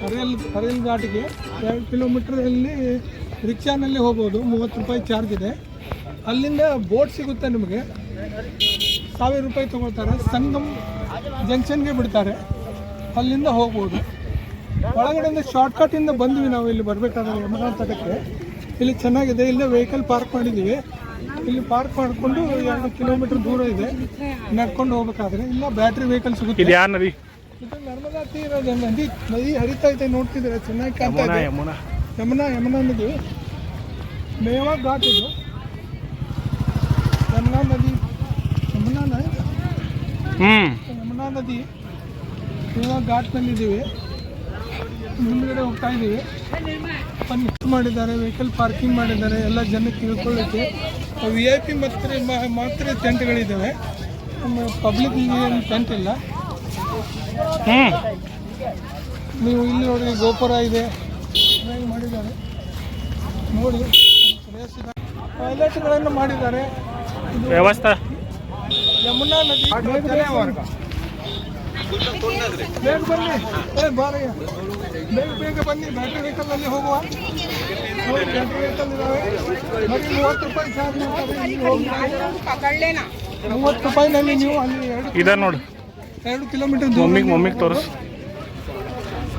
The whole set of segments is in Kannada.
ಅರೇಲ್ ಘಾಟಿಗೆ 2 ಕಿಲೋಮೀಟ್ರಲ್ಲಿ ರಿಕ್ಷಾನಲ್ಲಿ ಹೋಗ್ಬೋದು. 30 ರೂಪಾಯಿ ಚಾರ್ಜ್ ಇದೆ. ಅಲ್ಲಿಂದ ಬೋಟ್ ಸಿಗುತ್ತೆ ನಿಮಗೆ, 1000 ರೂಪಾಯಿ ತೊಗೊಳ್ತಾರೆ. ಸಂಗಮ್ ಜಂಕ್ಷನ್ಗೆ ಬಿಡ್ತಾರೆ, ಅಲ್ಲಿಂದ ಹೋಗ್ಬೋದು. ಒಳಗಡೆಯಿಂದ ಶಾರ್ಟ್ಕಟ್ಟಿಂದ ಬಂದ್ವಿ ನಾವು ಇಲ್ಲಿ ಬರಬೇಕಾದ್ರೆ ಯಮುನಾ ತಟಕ್ಕೆ. ಇಲ್ಲಿ ಚೆನ್ನಾಗಿದೆ, ಇಲ್ಲೇ ವೆಹಿಕಲ್ ಪಾರ್ಕ್ ಮಾಡಿದ್ದೀವಿ. ಇಲ್ಲಿ ಪಾರ್ಕ್ ಮಾಡಿಕೊಂಡು 2 ಕಿಲೋಮೀಟರ್ ದೂರ ಇದೆ ನಡ್ಕೊಂಡು ಹೋಗ್ಬೇಕಾದ್ರೆ. ಇಲ್ಲ ಬ್ಯಾಟ್ರಿ ವೆಹಿಕಲ್ ಸಿಗುತ್ತೆ. ಇದು ನರ್ಮದಾ ತೀರ ನದಿ ಹರಿತಾ ಇದೆ, ನೋಡ್ತಿದ್ರೆ ಚೆನ್ನಾಗಿ ಕಾಣ್ತಾ ಇದೆ. ಯಮುನಾ ನದಿ, ಮೇವಾ ಘಾಟ್ ಇದು. ಯಮುನಾ ನದಿ ಮೇವಾ ಘಾಟ್ನಲ್ಲಿದ್ದೀವಿ. ಮುಂದ್ಗಡೆ ಹೋಗ್ತಾ ಇದ್ದೀವಿ. ಮಾಡಿದ್ದಾರೆ, ವೆಹಿಕಲ್ ಪಾರ್ಕಿಂಗ್ ಮಾಡಿದ್ದಾರೆ ಎಲ್ಲ ಜನಕ್ಕೆ ಇಳ್ಕೊಳ್ಳಿಕ್ಕೆ. VIP ಮಾತ್ರ ಟೆಂಟ್ಗಳಿದ್ದಾವೆ, ಪಬ್ಲಿಕ್ ಏನು ಟೆಂಟ್ ಇಲ್ಲ. ನೀವು ಇಲ್ಲಿ ನೋಡಿ ಗೋಪುರ ಇದೆ, ಮಾಡಿದ್ದಾರೆ ನೋಡಿ. ಟಾಯ್ಲೆಟ್ಗಳನ್ನು ಮಾಡಿದ್ದಾರೆ. ವ್ಯವಸ್ಥೆ ಯಮುನಾ ನದಿ. ಬೇಗ ಬನ್ನಿ, ಬೇಗ ಬನ್ನಿ. ಬ್ಯಾಟ್ರಿ ವೆಹಿಕಲಲ್ಲಿ ಹೋಗುವ. ಬ್ಯಾಟ್ರಿ ವೆಹಿಕಲ್ ಇದ್ದಾವೆ. ಬರೀ 30 ರೂಪಾಯಿ ಚಾರ್ಜ್ ಮಾಡ್ತಾರೆ. 30 ರೂಪಾಯಿನಲ್ಲಿ ನೀವು ಅಲ್ಲಿ 2 ಕಿಲೋಮೀಟರ್ ಮಮ್ಮಿಗೆ ತೋರಿಸ್.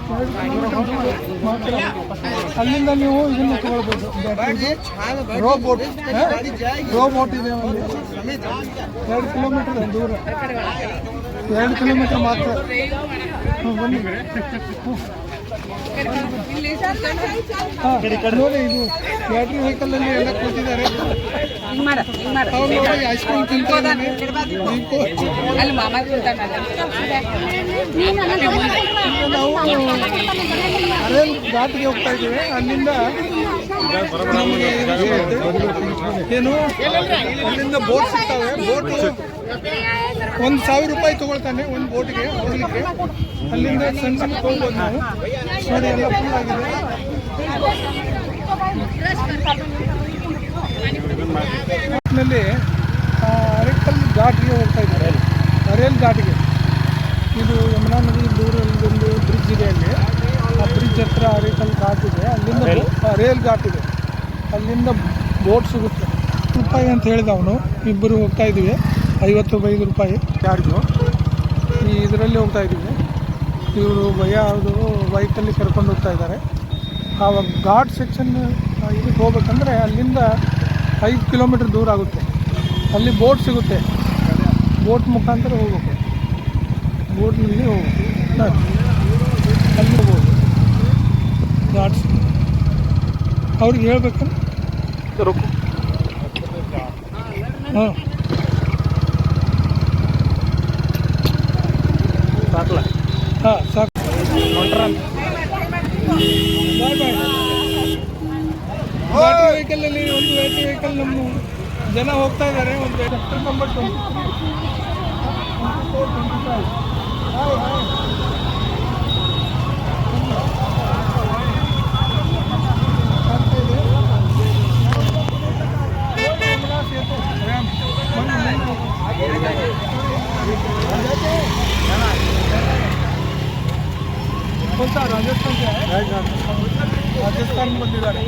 2 ಕಿಲೋಮೀಟರ್ ಮಾತ್ರ. ಅಲ್ಲಿಂದ ನೀವು ಇದನ್ನು ತಗೊಳ್ಬೋದು. ರೋ ಬೋಟ್ ಇದೆ ಅಲ್ಲಿ. 2 ಕಿಲೋಮೀಟರ್ ದೂರ, 2 ಕಿಲೋಮೀಟರ್ ಮಾತ್ರ. ಬನ್ನಿ. ನೋಡಿ, ಇದು ಬ್ಯಾಟ್ರಿ ವೆಹಿಕಲಲ್ಲಿ ಎಲ್ಲ ಕೂತಿದ್ದಾರೆ. ಐಸ್ ಕ್ರೀಮ್ ತಿಂತಿದ್ದಾನೆ. ನಾವು ಅರೇಲ್ ಘಾಟ್ಗೆ ಹೋಗ್ತಾ ಇದ್ದೀವಿ. ಅಲ್ಲಿಂದ ಅಲ್ಲಿಂದ ಬೋಟ್ ಸಿಗ್ತವೆ. ಬೋಟು 1000 ರೂಪಾಯಿ ತೊಗೊಳ್ತಾನೆ ಒಂದು ಬೋಟ್ಗೆ ಹೋಗ್ಲಿಕ್ಕೆ. ಅಲ್ಲಿಂದ ಸಂಗಮಕ್ಕೆ ಹೋಗ್ಬೋದು ನಾವು. ನೋಡಿ ಎಲ್ಲ ಫುಲ್ ಆಗಿದೆ. ನಲ್ಲಿ ಅರೇಕಲ್ ಘಾಟ್ಗೆ ಹೋಗ್ತಾ ಇದ್ದಾರೆ. ಅರೇಲ್ ಘಾಟ್ಗೆ ಇದು ಯಮುನಾ ನದಿ ದೂರದೊಂದು ಬ್ರಿಡ್ಜ್ ಇದೆ. ಅಲ್ಲಿ ಆ ಬ್ರಿಡ್ಜ್ ಹತ್ರ ಅರೇಕಲ್ ಘಾಟ್ ಇದೆ. ಅಲ್ಲಿಂದ ಅರೇಲ್ ಘಾಟ್ ಇದೆ. ಅಲ್ಲಿಂದ ಬೋಟ್ ಸಿಗುತ್ತೆ. ರೂಪಾಯಿ ಅಂತ ಹೇಳಿದ ಅವನು. ಇಬ್ಬರು ಹೋಗ್ತಾ ಇದ್ದೀವಿ. 55 ರೂಪಾಯಿ ಚಾರ್ಜು. ಇದರಲ್ಲಿ ಹೋಗ್ತಾ ಇದ್ದೀವಿ. ಇವರು ಯಾವುದು ಬೈಕಲ್ಲಿ ಕರ್ಕೊಂಡು ಹೋಗ್ತಾ ಇದ್ದಾರೆ. ಆವಾಗ ಘಾಟ್ ಸೆಕ್ಷನ್ ಇದಕ್ಕೆ ಹೋಗ್ಬೇಕಂದ್ರೆ ಅಲ್ಲಿಂದ 5 ಕಿಲೋಮೀಟರ್ ದೂರ ಆಗುತ್ತೆ. ಅಲ್ಲಿ ಬೋಟ್ ಸಿಗುತ್ತೆ, ಬೋಟ್ ಮುಖಾಂತರ ಹೋಗ್ಬೇಕು. ಬೋಟ್ನಲ್ಲಿ ಹೋಗ್ಬೇಕು, ಅಲ್ಲಿ ಹೋಗ್ಬೋದು ಘಾಟ್ಸ್. ಅವ್ರಿಗೆ ಹೇಳ್ಬೇಕಂದ್ರೆ ಹಾಂ ಸಾಕಲ್ಲ. ಹಾಂ ಸಾಕು. ಬ್ಯಾಟ್ರಿ ವೆಹಿಕಲಲ್ಲಿ ಒಂದು ಬ್ಯಾಟ್ರಿ ವೆಹಿಕಲ್ ನಮ್ಮ ಜನ ಹೋಗ್ತಾ ಇದ್ದಾರೆ. ಒಂದು ನಂಬರ್ 24, 25. राजस्थान ಬಂದಿದ್ದಾರೆ.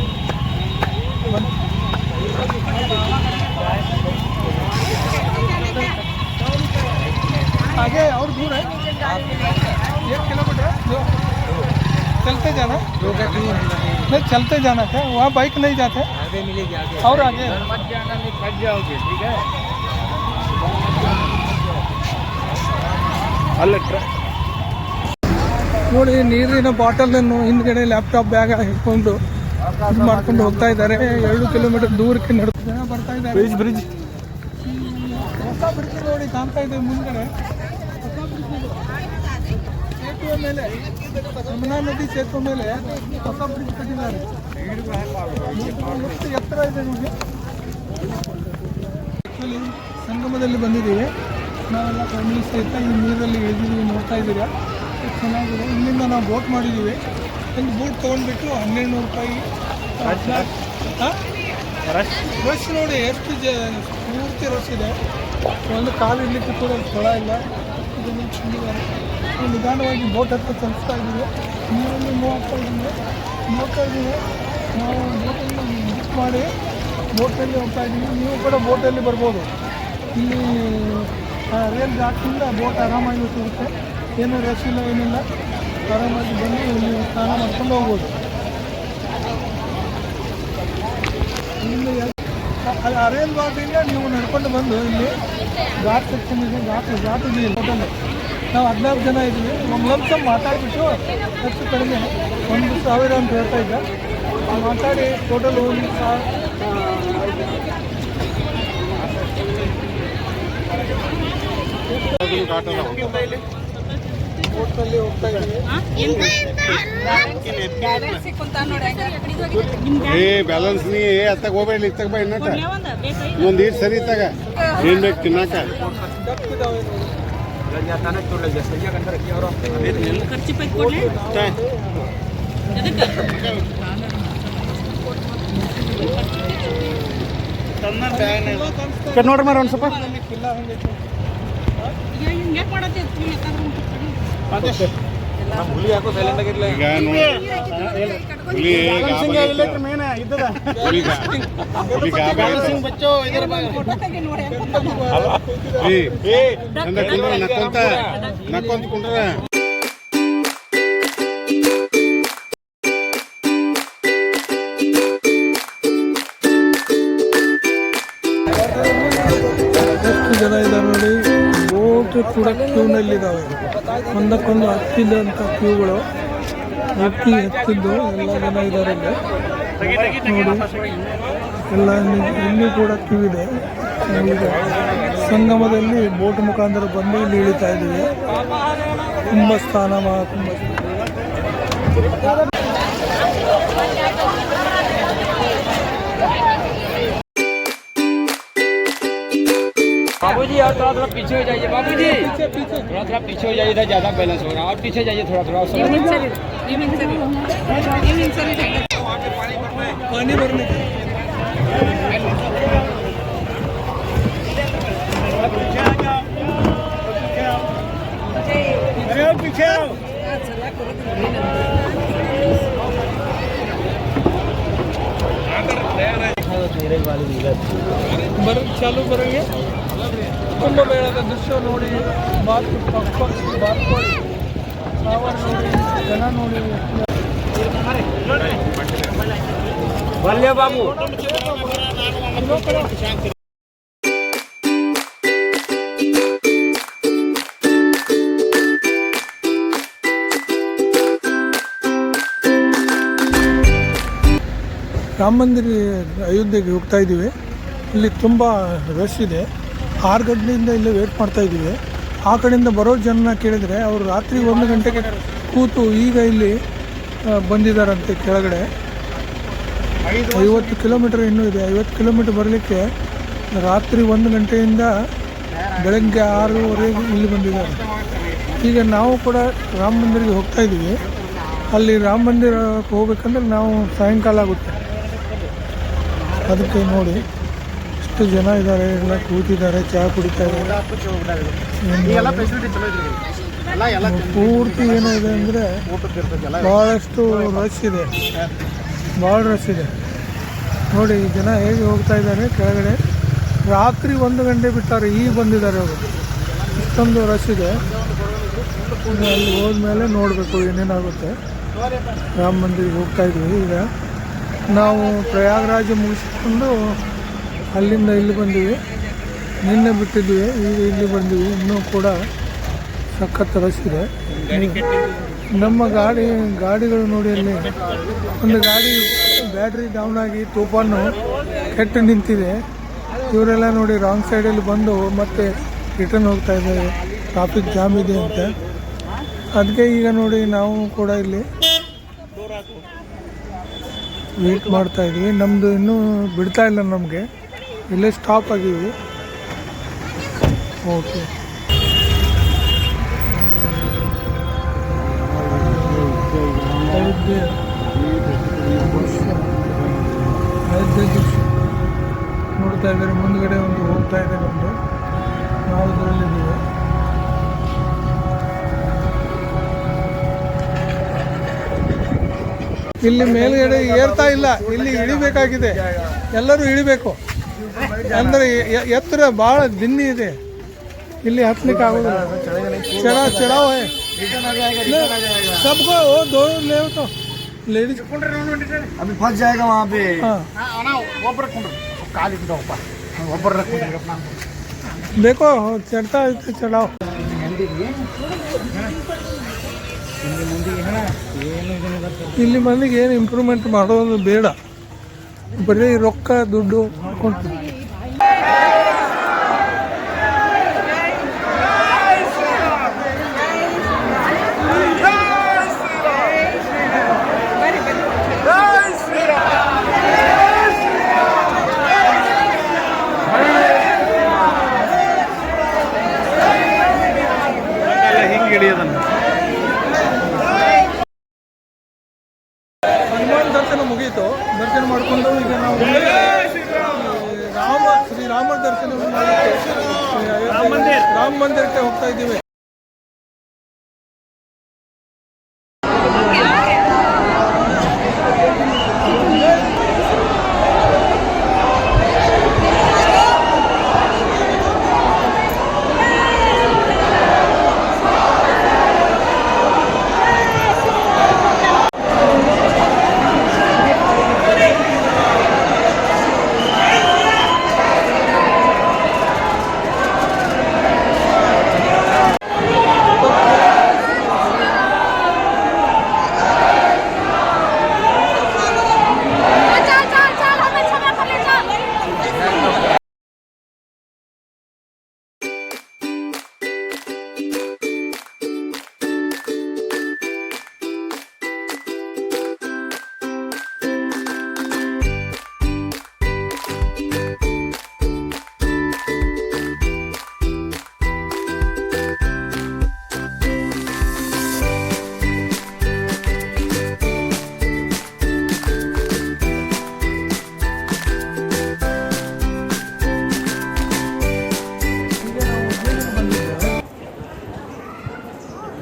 आगे और दूर है, 1 किलोमीटर. चलते जाना, नहीं चलते जाना था. वहाँ बाइक नहीं जाते, आगे मिलेगी. आगे और आगे मत जाना, नहीं फट जाओगे. ठीक है. ನೋಡಿ, ನೀರಿನ ಬಾಟಲನ್ನು ಹಿಂದ್ಗಡೆ ಲ್ಯಾಪ್ಟಾಪ್ ಬ್ಯಾಗ್ ಹಿಡ್ಕೊಂಡು ಮಾಡ್ಕೊಂಡು ಹೋಗ್ತಾ ಇದ್ದಾರೆ. 2 ಕಿಲೋಮೀಟರ್ ದೂರಕ್ಕೆ ಜನ ಬರ್ತಾ ಇದ್ದಾರೆ. ಬ್ರಿಡ್ಜ್ ಹೊಸ ಬ್ರಿಡ್ಜ್ ನೋಡಿ ಕಾಣ್ತಾ ಇದೆ ಮುಂದ್ಗಡೆ. ಸೇತುವೆ ಮೇಲೆ, ಯಮುನಾ ನದಿ ಸೇತುವೆ ಮೇಲೆ ಹೊಸ ಬ್ರಿಡ್ಜ್ ಕಟ್ಟಿದ್ದಾರೆ. ಎಷ್ಟು ಎತ್ತರ ಇದೆ ನೋಡಿ. ಆ್ಯಕ್ಚುಲಿ ಸಂಗಮದಲ್ಲಿ ಬಂದಿದ್ದೀವಿ ನಾವೆಲ್ಲ ಫ್ಯಾಮಿಲಿ ಸಹಿತ. ಈ ನೀರಲ್ಲಿ ಇಳಿದಿದ್ದೀವಿ, ನೋಡ್ತಾ ಇದ್ದೀರಾ ಚೆನ್ನಾಗಿದೆ. ಇಲ್ಲಿಂದ ನಾವು ಬೋಟ್ ಮಾಡಿದ್ದೀವಿ. ಒಂದು ಬೋಟ್ ತೊಗೊಂಡ್ಬಿಟ್ಟು 1200 ರೂಪಾಯಿ. ರಶ್ ನೋಡಿ ಎಷ್ಟು ಪೂರ್ತಿ ರಶ್ ಇದೆ. ಒಂದು ಕಾಲು ಇಡಲಿಕ್ಕೆ ಕೂಡ ಸ್ಥಳ ಇಲ್ಲ. ಇದನ್ನು ನಿಧಾನವಾಗಿ ಬೋಟ್ ಹತ್ರ ಚಲಿಸ್ತಾ ಇದ್ದೀವಿ. ನೀರಲ್ಲಿ ಮೂವ್ ನೋಡ್ತಾ ಇದ್ದೀವಿ ನಾವು ಬೋಟಲ್ಲಿ ಬುಕ್ ಮಾಡಿ ಬೋಟಲ್ಲಿ ಹೋಗ್ತಾ ಇದ್ದೀವಿ. ನೀವು ಕೂಡ ಬೋಟಲ್ಲಿ ಬರ್ಬೋದು. ಇಲ್ಲಿ ರೈಲ್ ಘಾಟಿಂದ ಬೋಟ್ ಆರಾಮಾಗಿ ಸಿಗುತ್ತೆ. ಏನೂ ರಶ್ ಇಲ್ಲ, ಏನಿಲ್ಲ. ಆರಾಮಾಗಿ ಬಂದು ಇಲ್ಲಿ ಸ್ನಾನ ಮಾಡ್ಕೊಂಡು ಹೋಗ್ಬೋದು. ಇಲ್ಲಿ ರೈಲ್ ಘಾಟಿಂದ ನೀವು ನಡ್ಕೊಂಡು ಬಂದು ಇಲ್ಲಿ ಘಾಟ್ ಸೆಕ್ಷನ್ ಇದೆ, ಘಾಟ್ ಇದೆ ಹೋಟೆಲ್. ನಾವು 14 ಜನ ಇದ್ದೀವಿ. ಒಂದು ಲಂಸಮ್ ಮಾತಾಡಿಬಿಟ್ಟು ಹೆಚ್ಚು ಕಡಿಮೆ 1,000 ಅಂತ ಹೇಳ್ತಾ ಇದ್ದ. ಮಾತಾಡಿ ಟೋಟಲ್ 1,000 ಬೋಟ್ನಲ್ಲಿ ಹೋಗ್ತಾ ಇದ್ದೀವಿ. ಬ್ಯಾಲೆನ್ಸ್ ನೀ ಅತ್ತಾಗ ಹೋಗ್ಬೇಡಿ, ಇತ್ತಾಗ ಬಾ ಇನ್ನಟ ಒಂದು ಈಟ್ ಸರಿ ಇತ್ತಾಗ ಏನ್ ಬೇಕು ತಿನ್ನಾಕ ನೋಡ್ರಿ ಮಾರ ಒಂದು ಸ್ವಲ್ಪ ಹುಲಿ ಹಾಕೋ ಸೈಲೆಂಟ್ ಆಗಿರ್ಲಿ. ಈಗ ನಕ್ಕೊಂತ ಕುಂಡ್ರ ಎಷ್ಟು ಜನ ಇದ್ದಾರೆ ನೋಡಿ. ಬೋಟ್ ಕೂಡ ಕ್ಯೂನಲ್ಲಿದ್ದಾವೆ. ಒಂದಕ್ಕೊಂದು ಹತ್ತಿದಂಥ ಕ್ಯೂಗಳು ಹತ್ತಿದ್ದು ಎಲ್ಲ ಜನ ಇದ್ದಾರೆ ನೋಡಿ. ಎಲ್ಲ ಇಲ್ಲಿ ಕೂಡ ಕ್ಯೂ ಇದೆ. ಈಗ ಸಂಗಮದಲ್ಲಿ ಬೋಟ್ ಮುಖಾಂತರ ಬಂದು ಇಲ್ಲಿ ಇಳಿತಾ ಇದ್ದೀವಿ. ತುಂಬ ಸ್ಥಾನ बाबूजी और थोड़ा पीछे हो जाइए बाबूजी, थोड़ा पीछे हो जाइए, इधर ज़्यादा बैलेंस होगा. और पीछे जाइए थोड़ा पानी भरने पीछे चालू करेंगे. ಕುಂಭಮೇಳದ ದೃಶ್ಯ ನೋಡಿ, ಬಾತ್ಕೋಳಿ ಸಾವರ್ ನೋಡಿ, ಜನ ನೋಡಿ. बल्ले बाबू ರಾಮ ಮಂದಿರ ಅಯೋಧ್ಯೆಗೆ ಹೋಗ್ತಾ ಇದ್ದೀವಿ. ಇಲ್ಲಿ ತುಂಬ ರಶ್ ಇದೆ. 6 ಗಂಟೆಯಿಂದ ಇಲ್ಲಿ ವೇಟ್ ಮಾಡ್ತಾ ಇದ್ದೀವಿ. ಆ ಕಡೆಯಿಂದ ಬರೋ ಜನ ಕೇಳಿದರೆ ಅವರು ರಾತ್ರಿ 1 ಗಂಟೆಗೆ ಕೂತು ಈಗ ಇಲ್ಲಿ ಬಂದಿದ್ದಾರಂತೆ. ಕೆಳಗಡೆ 50 ಕಿಲೋಮೀಟರ್ ಇನ್ನೂ ಇದೆ. 50 ಕಿಲೋಮೀಟರ್ ಬರಲಿಕ್ಕೆ ರಾತ್ರಿ 1 ಗಂಟೆಯಿಂದ ಬೆಳಗ್ಗೆ 6:30 ಇಲ್ಲಿ ಬಂದಿದ್ದಾರೆ. ಈಗ ನಾವು ಕೂಡ ರಾಮ ಮಂದಿರಿಗೆ ಹೋಗ್ತಾ ಇದ್ದೀವಿ. ಅಲ್ಲಿ ರಾಮ ಮಂದಿರಕ್ಕೆ ಹೋಗ್ಬೇಕಂದ್ರೆ ನಾವು ಸಾಯಂಕಾಲ ಆಗುತ್ತೆ. ಅದಕ್ಕೆ ನೋಡಿ ಎಷ್ಟು ಜನ ಇದ್ದಾರೆ, ಎಲ್ಲ ಕೂತಿದ್ದಾರೆ, ಚಹಾ ಕುಡಿತಾ ಇದ್ದಾರೆ. ಪೂರ್ತಿ ಏನಿದೆ ಅಂದರೆ ಭಾಳಷ್ಟು ರಶ್ ಇದೆ, ಭಾಳ ರಶ್ ಇದೆ ನೋಡಿ. ಜನ ಹೇಗೆ ಹೋಗ್ತಾ ಇದ್ದಾರೆ ಕೆಳಗಡೆ. ರಾತ್ರಿ 1 ಗಂಟೆ ಬಿಟ್ಟಾರೆ, ಈಗ ಬಂದಿದ್ದಾರೆ ಅವರು. ಇಷ್ಟೊಂದು ರಶ್ ಇದೆ. ಅಲ್ಲಿ ಹೋದ್ಮೇಲೆ ನೋಡಬೇಕು ಏನೇನಾಗುತ್ತೆ. ರಾಮ ಮಂದಿರಿಗೆ ಹೋಗ್ತಾ ಇದ್ವಿ. ಈಗ ನಾವು ಪ್ರಯಾಗರಾಜ ಮುಗಿಸ್ಕೊಂಡು ಅಲ್ಲಿಂದ ಇಲ್ಲಿ ಬಂದಿವಿ. ನಿನ್ನೆ ಬಿಟ್ಟಿದ್ವಿ, ಈಗ ಇಲ್ಲಿ ಬಂದಿವಿ. ಇನ್ನೂ ಕೂಡ ಸಖತ್ ರಶ್ ಇದೆ. ನಮ್ಮ ಗಾಡಿಗಳು ನೋಡಿ, ಅಲ್ಲಿ ಒಂದು ಗಾಡಿ ಬ್ಯಾಟ್ರಿ ಡೌನ್ ಆಗಿ ತೂಫಾನು ಕೆಟ್ಟು ನಿಂತಿದೆ. ಇವರೆಲ್ಲ ನೋಡಿ ರಾಂಗ್ ಸೈಡಲ್ಲಿ ಬಂದು ಮತ್ತೆ ರಿಟರ್ನ್ ಹೋಗ್ತಾ ಇದ್ದಾರೆ. ಟ್ರಾಫಿಕ್ ಜಾಮ್ ಇದೆ ಅಂತ. ಅದಕ್ಕೆ ಈಗ ನೋಡಿ ನಾವು ಕೂಡ ಇಲ್ಲಿ ವೇಟ್ ಮಾಡ್ತಾ ಇದ್ವಿ. ನಮ್ಮದು ಇನ್ನೂ ಬಿಡ್ತಾ ಇಲ್ಲ, ನಮಗೆ ಇಲ್ಲೇ ಸ್ಟಾಪ್ ಆಗಿವಿ. ಓಕೆ, ಅಯೋಧ್ಯೆ ನೋಡ್ತಾ ಇದ್ದಾರೆ. ಮುಂದ್ಗಡೆ ಒಂದು ಹೋಗ್ತಾ ಇದೆ ನಮ್ಮದು. ನಾವು ಇದರಲ್ಲಿದ್ದೀವಿ. ಇಲ್ಲಿ ಮೇಲ್ಗಡೆ ಏರ್ತಾ ಇಲ್ಲ, ಇಲ್ಲಿ ಇಳಿಬೇಕಾಗಿದೆ. ಎಲ್ಲರೂ ಇಳಿಬೇಕು ಅಂದರೆ ಎತ್ತರ ಭಾಳ ದಿನ್ನಿ ಇದೆ, ಇಲ್ಲಿ ಹತ್ತಲಿಕ್ಕೆ ಆಗೋದಿಲ್ಲ. ಚढ़ाव है सबको, वो दो ले तो लेडीज अभी फंस जाएगा वहाँ पे। हाँ देखो चढ़ता है तो चढ़ाओ. ಇಲ್ಲಿ ಮಂದಿಗೆ ಏನು ಇಂಪ್ರೂವ್ಮೆಂಟ್ ಮಾಡೋದು ಬೇಡ, ಬರೀ ರೊಕ್ಕ ದುಡ್ಡು ಮಾಡ್ಕೊಂಡು. ಹನುಮಾನ್ ದರ್ಶನ ಮುಗೀತು. ದರ್ಶನ ಮಾಡಿಕೊಂಡು ಈಗ ನಾವು ಶ್ರೀರಾಮನ ದರ್ಶನ ಮಾಡಲಿಕ್ಕೆ ರಾಮ ಮಂದಿರಕ್ಕೆ ಹೋಗ್ತಾ ಇದ್ದೀವಿ.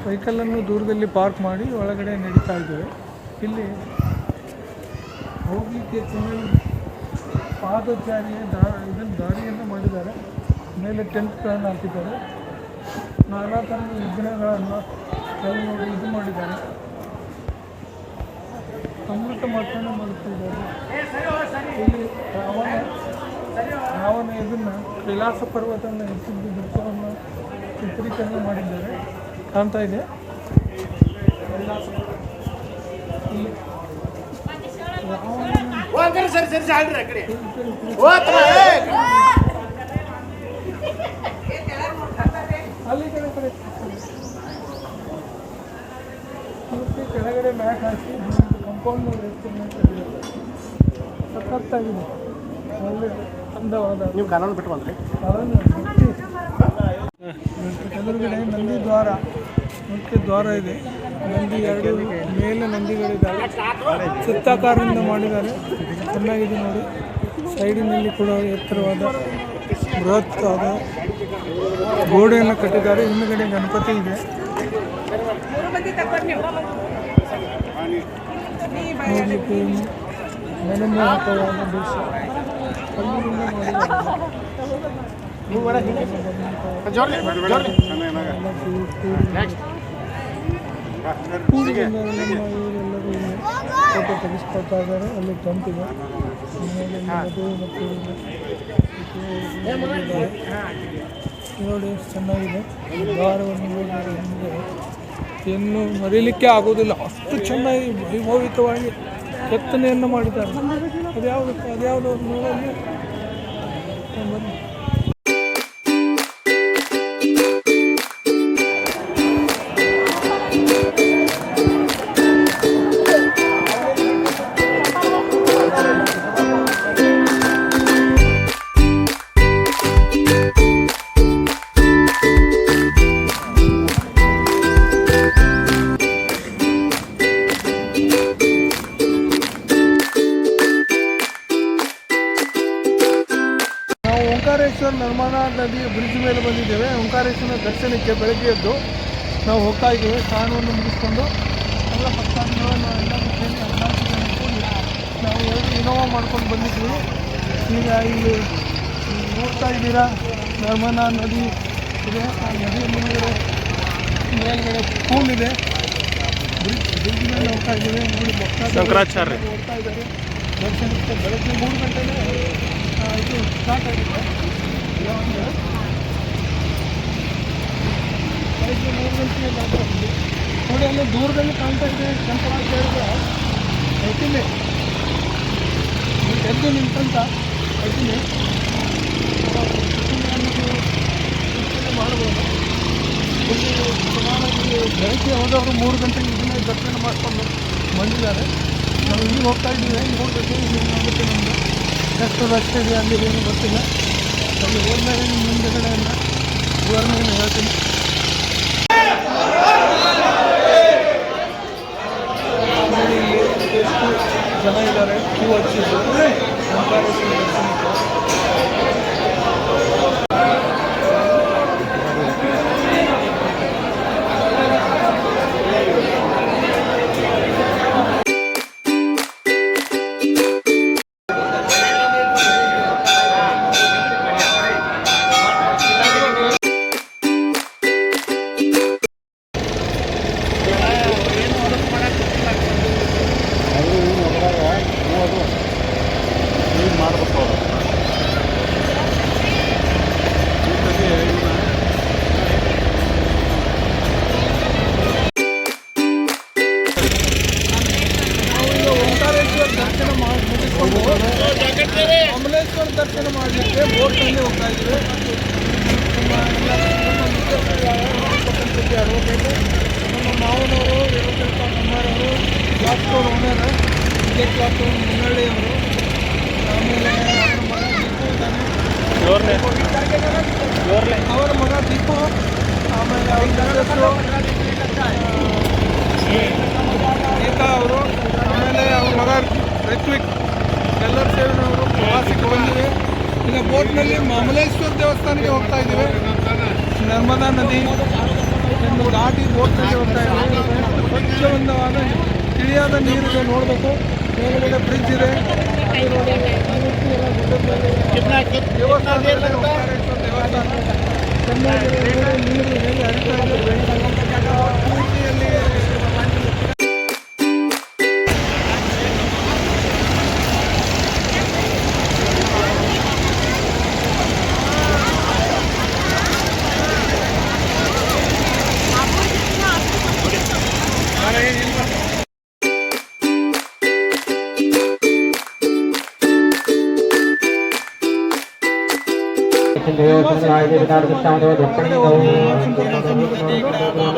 ಸೈಕಲನ್ನು ದೂರದಲ್ಲಿ ಪಾರ್ಕ್ ಮಾಡಿ ಒಳಗಡೆ ನಡೀತಾ ಇದ್ದೇವೆ. ಇಲ್ಲಿ ಹೋಗಲಿಕ್ಕೆ ಚೆನ್ನಾಗಿ ಪಾದಚಾರಿಯ ದಾರಿಯನ್ನು ಮಾಡಿದ್ದಾರೆ. ಮೇಲೆ ಟೆಂಟ್ಗಳನ್ನು ಹಾಕಿದ್ದಾರೆ. ನಾನಾ ಥರದ ವಿಗ್ರಹಗಳನ್ನು ನೋಡಿ ಇದು ಮಾಡಿದ್ದಾರೆ. ಅಮೃತ ಮಠವನ್ನು ಮಾಡುತ್ತಿದ್ದಾರೆ. ಇಲ್ಲಿ ರಾವಣ ಇದನ್ನು ಕೈಲಾಸ ಪರ್ವತವನ್ನು ಹೆಚ್ಚಿದ್ದು ದೃಶ್ಯವನ್ನು ಚಿತ್ರೀಕರಣ ಮಾಡಿದ್ದಾರೆ. ಕಾಣ್ತಾ ಇದೆ ಅಲ್ಲಿ ಕೆಳಗಡೆ ಮ್ಯಾಟ್ ಹಾಕಿ ಕಂಪೌಂಡ್ ಸಖತ್ತಾಗಿದೆ. ಒಳ್ಳೆ ಅಂದವಾದ ನೀವು ಕಾನೂನು ಬಿಟ್ಟು ಬಂದ್ರಿ. ಎದುರುಗಡೆ ನಂದಿ ದ್ವಾರ, ಮುಖ್ಯ ದ್ವಾರ ಇದೆ. ನಂದಿ ಎರಡು ಮೇಲೆ ನಂದಿಗಳಿದ್ದಾವೆ, ವೃತ್ತಾಕಾರದಿಂದ ಮಾಡಿದ್ದಾರೆ. ಚೆನ್ನಾಗಿದೆ ನೋಡಿ. ಸೈಡಿನಲ್ಲಿ ಕೂಡ ಎತ್ತರವಾದ ಬೃಹತ್ತಾದ ಗೋಡೆಯನ್ನು ಕಟ್ಟಿದ್ದಾರೆ. ಹಿಂದುಗಡೆ ಗಣಪತಿ ಇದೆ. ನೋಡಲಿಕ್ಕೆ ಮನಮೋಹಕವಾದ ದೃಶ್ಯ. ಕಲ್ಲಿನಿಂದ ಫೋಟೋ ತೆಗೆಸ್ಕೊಳ್ತಾ ಇದ್ದಾರೆ. ಅಲ್ಲಿ ಟೆಂಟ್ ಇದೆ. ನೋಡಿ ಎಷ್ಟು ಚೆನ್ನಾಗಿದೆ. ದ್ವಾರವನ್ನು ಇನ್ನು ಮರೀಲಿಕ್ಕೆ ಆಗೋದಿಲ್ಲ, ಅಷ್ಟು ಚೆನ್ನಾಗಿ ವೈಭವಿತವಾಗಿ ಕೆತ್ತನೆಯನ್ನು ಮಾಡಿದ್ದಾರೆ. ಅದ್ಯಾವುದು ನೋಡಲ್ಲಿ ಓಂಕಾರೇಶ್ವರ ನರ್ಮದಾ ನದಿ ಬ್ರಿಡ್ಜ್ ಮೇಲೆ ಬಂದಿದ್ದೇವೆ. ಓಂಕಾರೇಶ್ವರ ದರ್ಶನಕ್ಕೆ ಬೆಳಗ್ಗೆ ಎದ್ದು ನಾವು ಹೋಗ್ತಾ ಇದ್ದೇವೆ. ಸ್ನಾನವನ್ನು ಮುಗಿಸ್ಕೊಂಡು ಎಲ್ಲ ಭಕ್ತಾದಿಗಳು ಎಲ್ಲ ನಾವು ಮಾಡ್ಕೊಂಡು ಬಂದಿದ್ವಿ. ಈಗ ಇಲ್ಲಿ ನೋಡ್ತಾ ಇದ್ದೀರಾ ನರ್ಮದಾ ನದಿ ಇದೆ. ಆ ನದಿ ಮೇಲ್ಗಡೆ ಸ್ಕೂಲ್ ಇದೆ. ಬ್ರಿಡ್ಜ್ ಮೇಲೆ ಹೋಗ್ತಾ ಇದ್ದೀವಿ. ನೋಡಿ ಶಂಕರಾಚಾರ್ಯ ಹೋಗ್ತಾ ಇದ್ದಾರೆ ದರ್ಶನಕ್ಕೆ. ಬೆಳಗ್ಗೆ 3 ಗಂಟೆಗೆ ಇದು ಸ್ಟಾರ್ಟ್ ಆಗಿದೆ. ಬೆಳಗ್ಗೆ 3 ಗಂಟೆಗೆ ಮಾತಾಡ್ತೀವಿ. ನೋಡಿ ಅಲ್ಲಿ ದೂರದಲ್ಲಿ ಕಾಣ್ತಾ ಇದೆ ಶಂಕರಾಚಾರ್ಯ ಪ್ರತಿಮೆ. ಎದ್ದು ನಿಂತಂತ ಪ್ರತಿಮೆ ಮಾಡ್ಬೋದು. ಇಲ್ಲಿ ಸುಮಾರಾಗಿ ಬೆಳಗ್ಗೆ ಹೋದವರು 3 ಗಂಟೆಗೆ ಇದನ್ನೇ ದರ್ಶನ ಮಾಡಿಕೊಂಡು ಬಂದಿದ್ದಾರೆ. ನಾವು ಇಲ್ಲಿ ಹೋಗ್ತಾ ಇದ್ದೀವಿ. ನೋಡಬೇಕು ಏನಾಗುತ್ತೆ ನಮ್ಮದು ಎಷ್ಟು ರಸ್ತೆ ಇದೆ ಅಲ್ಲಿ ಏನು ಗೊತ್ತಿಲ್ಲ. ಅಲ್ಲಿ ಹೋದ್ಮೇಲೆ ನಿಮ್ಮ ಮುಂದೆಗಡೆಯನ್ನು ವಿವರಣೆಯನ್ನು ಹೇಳ್ತೀನಿ. ಎಷ್ಟು ಜನ ಇದ್ದಾರೆ ಕ್ಯೂ ಹಚ್ಚಿದ್ದು ಓಂಕಾರೇಶ್ವರ ದರ್ಶನಕ್ಕೆ. ಕಮಲೇಶ್ವರ ದರ್ಶನ ಮಾಡಲಿಕ್ಕೆ ಬೋಟ್ನಲ್ಲಿ ಹೋಗ್ತಾ ಇದ್ದೀವಿ. ಅಡ್ವೊಕೇಟು ನಮ್ಮ ಮಾವನವರು, ರೇವಕಲ್ಪ ನಮ್ಮರವರು, ಕ್ಲಾಸ್ ಟೋರ್ ಓನರ್, ಇದೇ ಕ್ಲಾಸ್ ಟೋರ್ ಮುನ್ನಳ್ಳಿಯವರು. ಆಮೇಲೆ ಅವರ ಮಗ ದೀಪು, ಆಮೇಲೆ ಅವ್ರ ಹೆಸರು ಗೀತಾ ಅವರು, ಆಮೇಲೆ ಅವ್ರ ಮಗ ಋತ್ವಿಕ್, ಎಲ್ಲರೂ ಸೇರಿ ನಾವು ಪ್ರವಾಸಕ್ಕೆ ಬಂದಿವೆ. ಈಗ ಬೋಟ್ನಲ್ಲಿ ಮಮಲೇಶ್ವರ ದೇವಸ್ಥಾನಕ್ಕೆ ಹೋಗ್ತಾ ಇದ್ದೀವಿ. ನರ್ಮದಾ ನದಿ ಎಂದು ದಾಟಿ ಬೋಟ್ನಲ್ಲಿ ಹೋಗ್ತಾ ಇದ್ದೀವಿ. ಸ್ವಚ್ಛವಂತವಾದ ತಿಳಿಯಾದ ನೀರಿದೆ ನೋಡಬೇಕು. ಮೇಲ್ಗಡೆ ಬ್ರಿಡ್ಜ್ ಇದೆ. ದೇವಸ್ಥಾನ ಚೆನ್ನಾಗಿದೆ. ನೀರು ಹೇಗೆ ಹರಿತಾ ಇದೆ ಪೂರ್ತಿಯಲ್ಲಿ.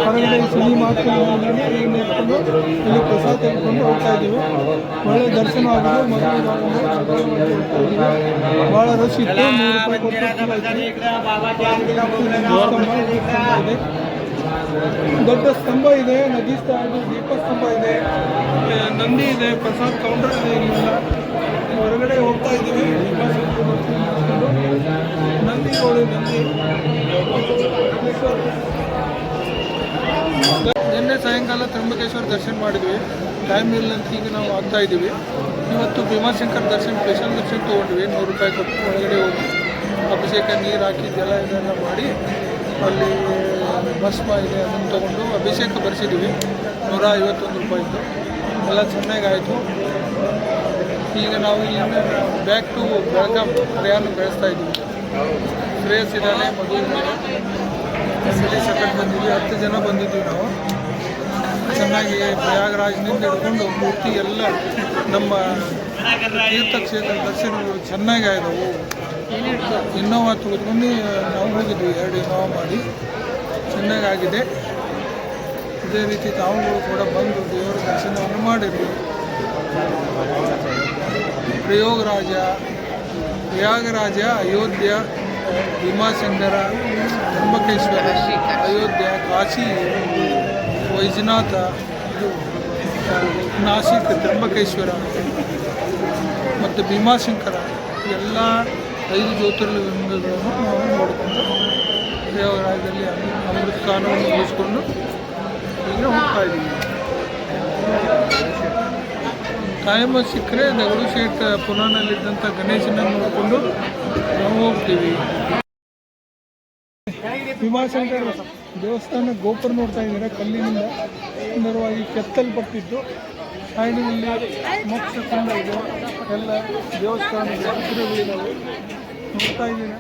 ಹೊರಗಡೆ ಸಿಹಿ ಮಾಡ್ಕೊಂಡು ಇಲ್ಲಿ ಪ್ರಸಾದ ತೆಗೆದುಕೊಂಡು ಹೋಗ್ತಾ ಇದ್ದೀವಿ. ಒಳ್ಳೆ ದರ್ಶನ ಆಗಿದೆ. ಭಾಳ ರಶ್ ಇತ್ತು. 100 ರೂಪಾಯಿ ಕೊಟ್ಟು ದೊಡ್ಡ ಸ್ತಂಭ ಇದೆ. ನದಿ ದೀಪ ಸ್ತಂಭ ಇದೆ. ನಂದಿ ಇದೆ. ಪ್ರಸಾದ್ ಕೌಂಟರ್ ಇದೆ. ಇಲ್ಲೆಲ್ಲ ಹೊರಗಡೆ ಹೋಗ್ತಾ ಇದ್ದೀವಿ. ನಂದಿ ನೋಡಿ, ನಂದಿ ನಿನ್ನೆ ಸಾಯಂಕಾಲ ತ್ರಂಬಕೇಶ್ವರ ದರ್ಶನ ಮಾಡಿದ್ವಿ. ಟೈಮ್ ಇಲ್ಲ ಅಂತ ಈಗ ನಾವು ಆಗ್ತಾ ಇದ್ದೀವಿ. ಇವತ್ತು ಭೀಮಾಶಂಕರ್ ದರ್ಶನ ಸ್ಪೆಷಲ್ ದರ್ಶನ ತೊಗೊಂಡ್ವಿ. 100 ರೂಪಾಯಿ ಕೊಟ್ಟು ಒಳಗಡೆ ಹೋಗಿ ಅಭಿಷೇಕ ನೀರು ಹಾಕಿ ಜಲ ಇದೆಲ್ಲ ಮಾಡಿ ಅಲ್ಲಿ ಭಸ್ಮ ಇದೆ ಅದನ್ನು ತೊಗೊಂಡು ಅಭಿಷೇಕ ಬರೆಸಿದ್ವಿ. 151 ರೂಪಾಯಿದ್ದು ಎಲ್ಲ ಚೆನ್ನಾಗಾಯಿತು. ಈಗ ನಾವು ಇಲ್ಲಿಂದ ಬ್ಯಾಕ್ ಟು ಬೆಳಗಾಂ ಪ್ರಯಾಣ ಬೆಳೆಸ್ತಾ ಇದ್ದೀವಿ. ಶ್ರೇಯಸ್ ಇದ್ದಾನೆ, ಮಗು ಇದ್ದಾನೆ, ಫ್ಯಾಮಿಲಿ ಸೆಪರೇಟ್ ಬಂದಿದ್ವಿ. 10 ಜನ ಬಂದಿದ್ವಿ ನಾವು. ಚೆನ್ನಾಗಿ ಪ್ರಯಾಗರಾಜ್ನಿಂದ ಹಿಡ್ಕೊಂಡು ಪೂರ್ತಿ ಎಲ್ಲ ನಮ್ಮ ತೀರ್ಥಕ್ಷೇತ್ರ ದರ್ಶನಗಳು ಚೆನ್ನಾಗಿ ಆದವು. ಇನ್ನೋವಾ ತೆಗೆದುಕೊಂಡು ನಾವು ಹೋಗಿದ್ವಿ. 2 ಇನ್ನೋವಾ ಮಾಡಿ ಚೆನ್ನಾಗಾಗಿದೆ. ಇದೇ ರೀತಿ ತಾವುಗಳು ಕೂಡ ಬಂದು ದೇವರ ದರ್ಶನವನ್ನು ಮಾಡಿದ್ವಿ. ಪ್ರಯಾಗರಾಜ, ಅಯೋಧ್ಯ, ಭೀಮಾಶಂಕರ, ತ್ರಂಬಕೇಶ್ವರ, ಅಯೋಧ್ಯ, ಕಾಶಿ, ವೈಜನಾಥ, ನಾಸಿಕ್, ತ್ರಂಬಕೇಶ್ವರ ಮತ್ತು ಭೀಮಾಶಂಕರ ಎಲ್ಲ 5 ಜ್ಯೋತಿರ್ಲಿಂಗಗಳನ್ನು ನಾವು ನೋಡಿಕೊಂಡು ಪ್ರಯಾಗರಾಜದಲ್ಲಿ ಅಮೃತ ಸ್ನಾನವನ್ನು ಮುಗಿಸ್ಕೊಂಡು ಈಗ ಹೋಗ್ತಾ ಇದ್ದೀವಿ. ಟೈಮ್ ಸಿಕ್ಕರೆ ದಗಡು ಶೇಟ್ ಪುನಾನಲ್ಲಿದ್ದಂಥ ಗಣೇಶನ ನೋಡಿಕೊಂಡು ನಾವು ಹೋಗ್ತೀವಿ. ಭೀಮಾಶಂಕರ ದೇವಸ್ಥಾನ ಗೋಪುರ ನೋಡ್ತಾ ಇದ್ದಾರೆ, ಕಲ್ಲಿನಿಂದ ಸುಂದರವಾಗಿ ಕೆತ್ತಲ್ಪಟ್ಟಿದ್ದು. ಸೈಡಿನಲ್ಲಿ ಮೋಕ್ಷ ಕಂಡ ಇದೆ, ಎಲ್ಲ ದೇವಸ್ಥಾನದ ಚಿತ್ರಗಳಿದ್ದಾವೆ ನೋಡ್ತಾ ಇದ್ದೀರಾ.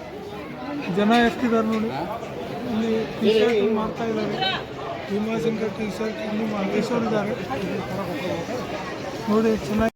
ಜನ ಎಷ್ಟಿದ್ದಾರೆ ನೋಡಿ, ಇಲ್ಲಿ ಟಿ ಶರ್ಟ್ ಮಾಡ್ತಾ ಇದ್ದಾರೆ. ಭೀಮಾಶಂಕರ್ ಟಿ ಶರ್ಟ್ ಇಲ್ಲಿ ಮಹೇಶ್ವರ್ ಇದ್ದಾರೆ ನೋಡಿ, ಚೆನ್ನಾಗಿ